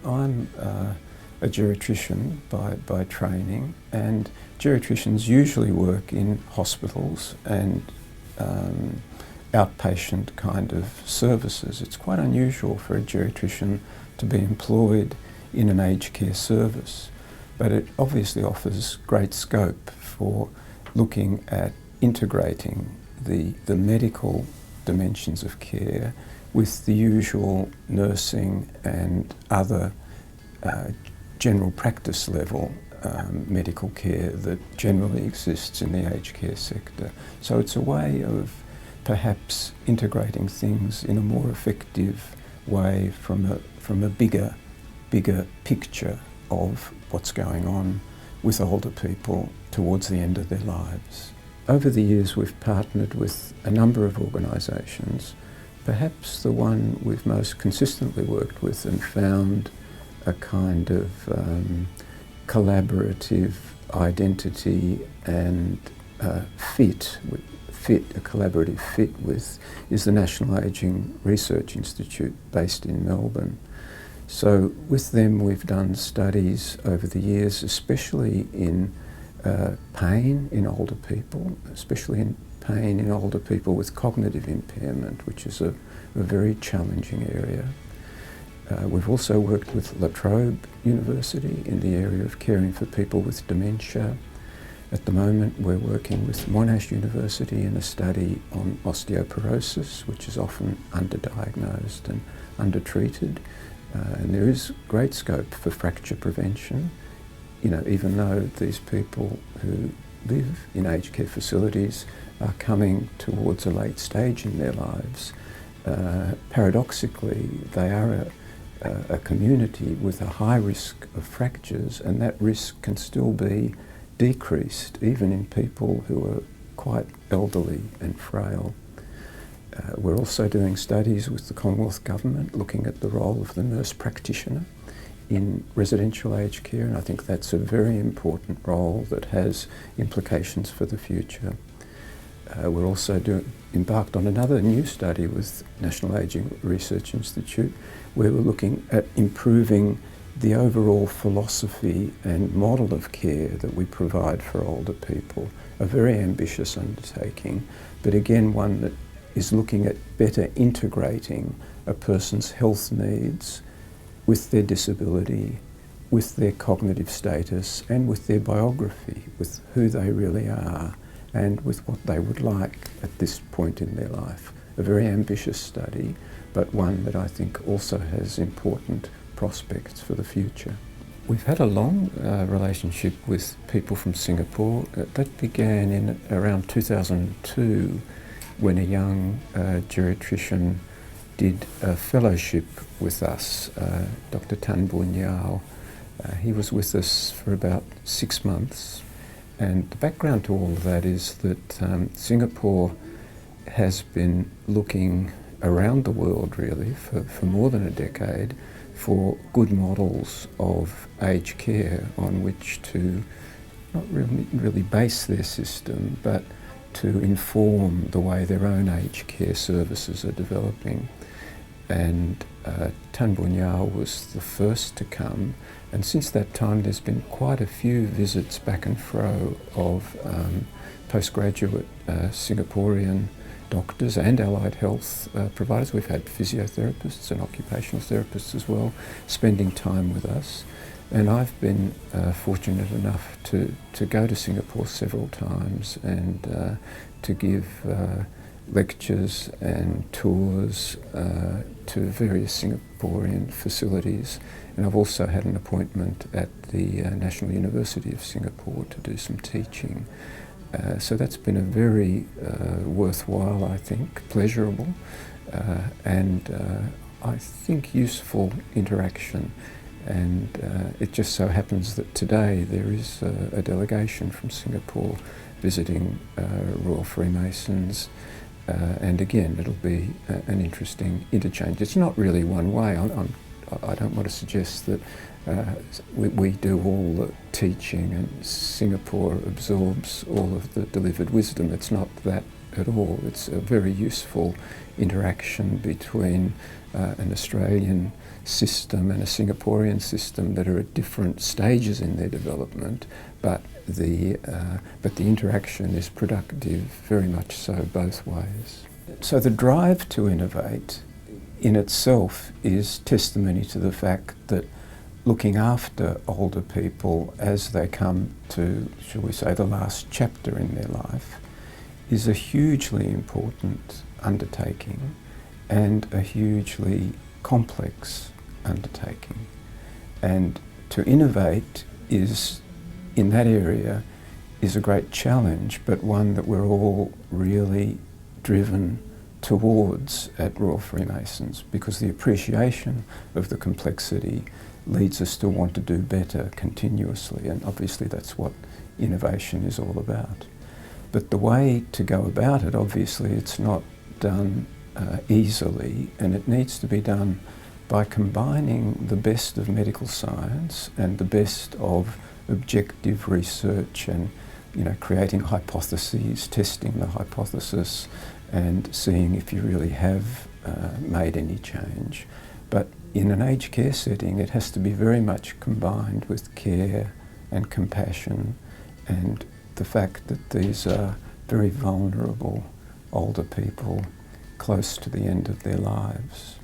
I'm a geriatrician by training, and geriatricians usually work in hospitals and outpatient kind of services. It's quite unusual for a geriatrician to be employed in an aged care service, but it obviously offers great scope for looking at integrating the medical dimensions of care with the usual nursing and other general practice level medical care that generally exists in the aged care sector. So it's a way of perhaps integrating things in a more effective way from a bigger picture of what's going on with older people towards the end of their lives. Over the years we've partnered with a number of organisations. Perhaps the one we've most consistently worked with and found a kind of collaborative identity and a collaborative fit with is the National Ageing Research Institute based in Melbourne. So with them we've done studies over the years, especially in pain in older people, especially in pain in older people with cognitive impairment, which is a very challenging area. We've also worked with La Trobe University in the area of caring for people with dementia. At the moment we're working with Monash University in a study on osteoporosis, which is often underdiagnosed and undertreated. And there is great scope for fracture prevention, even though these people who live in aged care facilities are coming towards a late stage in their lives. Paradoxically, they are a community with a high risk of fractures, and that risk can still be decreased even in people who are quite elderly and frail. We're also doing studies with the Commonwealth Government looking at the role of the nurse practitioner in residential aged care, and I think that's a very important role that has implications for the future. We're also embarked on another new study with National Ageing Research Institute, where we're looking at improving the overall philosophy and model of care that we provide for older people. A very ambitious undertaking, but again one that is looking at better integrating a person's health needs with their disability, with their cognitive status, and with their biography, with who they really are, and with what they would like at this point in their life. A very ambitious study, but one that I think also has important prospects for the future. We've had a long relationship with people from Singapore. That began in around 2002 when a young geriatrician did a fellowship with us, Dr. Tan Boon Yao. He was with us for about 6 months, and the background to all of that is that Singapore has been looking around the world really for more than a decade for good models of aged care on which to not really base their system, but to inform the way their own aged care services are developing. And Tan Boon Yao was the first to come, and since that time there's been quite a few visits back and fro of postgraduate Singaporean doctors and allied health providers. We've had physiotherapists and occupational therapists as well spending time with us. And I've been fortunate enough to go to Singapore several times and to give lectures and tours to various Singaporean facilities. And I've also had an appointment at the National University of Singapore to do some teaching. So that's been a very worthwhile, I think, pleasurable, and I think useful interaction. And it just so happens that today there is a delegation from Singapore visiting Royal Freemasons, and again it'll be an interesting interchange. It's not really one way. I don't want to suggest that we do all the teaching and Singapore absorbs all of the delivered wisdom. It's not that at all. It's a very useful interaction between an Australian system and a Singaporean system that are at different stages in their development, but the interaction is productive, very much so both ways. So the drive to innovate in itself is testimony to the fact that looking after older people as they come to, shall we say, the last chapter in their life is a hugely important undertaking and a hugely complex undertaking. And to innovate is, in that area, is a great challenge, but one that we're all really driven towards at Royal Freemasons, because the appreciation of the complexity leads us to want to do better continuously, and obviously that's what innovation is all about. But the way to go about it, obviously it's not done easily, and it needs to be done by combining the best of medical science and the best of objective research and, you know, creating hypotheses, testing the hypothesis and seeing if you really have made any change. But in an aged care setting, it has to be very much combined with care and compassion and the fact that these are very vulnerable older people close to the end of their lives.